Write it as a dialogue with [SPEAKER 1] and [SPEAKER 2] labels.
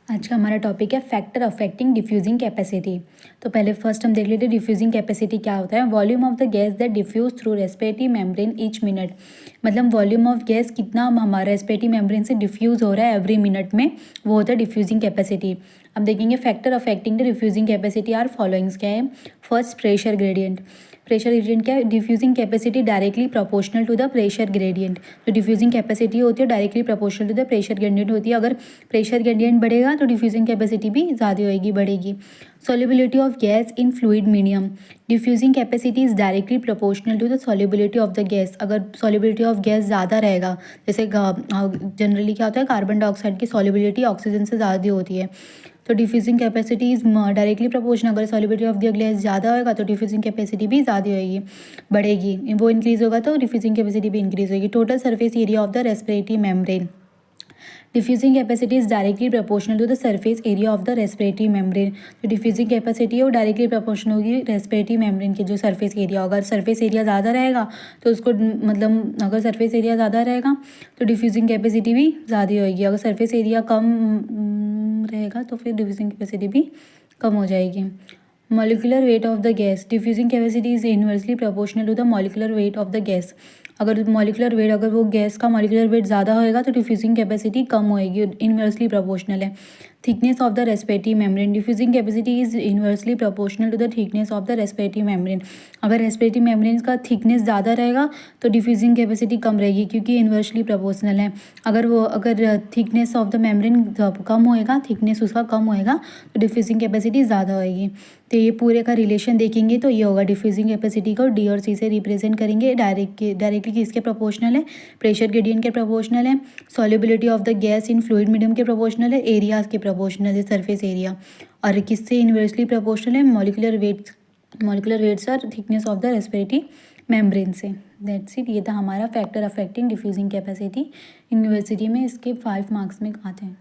[SPEAKER 1] आज का हमारा टॉपिक है फैक्टर अफेक्टिंग डिफ्यूजिंग कैपेसिटी। तो पहले फर्स्ट हम देख लेते हैं डिफ्यूजिंग कैपेसिटी क्या होता है। Volume of the gas that diffuse through respiratory membrane each minute, मतलब वॉल्यूम ऑफ गैस कितना हमारा रेस्पिरेटरी मेम्ब्रेन से डिफ्यूज हो रहा है एवरी मिनट में, वो होता है डिफ्यूजिंग कैपेसिटी। अब देखेंगे factor affecting the diffusing capacity are followings क्या है। First pressure gradient. Pressure gradient क्या है, diffusing capacity directly proportional to the pressure gradient. जो डिफ्यूजिंग कैपेसिटी होती है directly proportional to the pressure gradient होती है। अगर प्रेशर ग्रेडियंट बढ़ेगा तो डिफ्यूजिंग कैपेसिटी भी ज़्यादा होएगी, बढ़ेगी। Solubility of gas in fluid medium. Diffusing capacity is directly proportional to the solubility of the gas. अगर सॉल्युबिलिटी ऑफ गैस ज़्यादा रहेगा, जैसे जनरली क्या होता है, कार्बन डाइऑक्साइड की सॉल्युबिलिटी ऑक्सीजन से ज़्यादा होती है, तो diffusing capacity is directly proportional. अगर सॉल्युबिलिटी ऑफ द गैस ज़्यादा होगा तो डिफ्यूजिंग कैपेसिटी भी ज़्यादा होगी, बढ़ेगी। वो इंक्रीज़ होगा तो डिफ्यूजिंग कैपेसिटी भी इंक्रीज़ होगी। Total surface area of the respiratory membrane. Diffusing capacity is directly proportional to the surface area of the respiratory membrane. जो डिफ्यूजिंग कैपेसिटी है वो डायरेक्टली प्रोपोर्शनल होगी रेस्पिरेटरी मेम्ब्रेन के जो सरफेस एरिया होगा। अगर सरफेस एरिया ज़्यादा रहेगा तो उसको मतलब अगर सरफेस एरिया ज़्यादा रहेगा तो डिफ्यूजिंग कैपेसिटी भी ज़्यादा होगी। अगर सरफेस एरिया कम रहेगा तो फिर डिफ्यूजिंग कैपेसिटी भी कम हो जाएगी। Molecular weight of the gas. Diffusing capacity is inversely proportional to the molecular weight of the gas. अगर मॉलिक्यूलर वेट, अगर वो गैस का मॉलिक्यूलर वेट ज़्यादा होएगा तो डिफ्यूजिंग कैपेसिटी कम होएगी, इनवर्सली प्रोपोर्शनल है। Thickness of the respiratory membrane. Diffusing capacity is inversely proportional to the thickness of the respiratory membrane. अगर रेस्पिरेटरी मेम्ब्रेन का थिकनेस ज़्यादा रहेगा तो डिफ्यूजिंग कैपेसिटी कम रहेगी, क्योंकि इनवर्सली प्रोपोर्शनल है। अगर थिकनेस ऑफ द मेम्ब्रेन कम होएगा, थिकनेस उसका कम होएगा तो डिफ्यूजिंग कैपेसिटी ज़्यादा होएगी। तो ये पूरे का रिलेशन देखेंगे तो ये होगा, डिफ्यूजिंग कैपेसिटी को डी और सी से रिप्रेजेंट करेंगे। डायरेक्टली किसके प्रोपोर्शनल है, प्रेशर ग्रेडियंट के प्रोपोर्शनल है। Solubility of the gas in fluid medium के प्रोपोर्शनल है। एरियाज के प्रोपोर्शनल है, सरफेस एरिया। और किससे इन्वर्सली प्रोपोर्शनल है, मॉलिक्यूलर वेट्स और thickness of the respiratory membrane से। That's it. ये था हमारा factor affecting diffusing capacity. University में इसके 5 मार्क्स में आते हैं।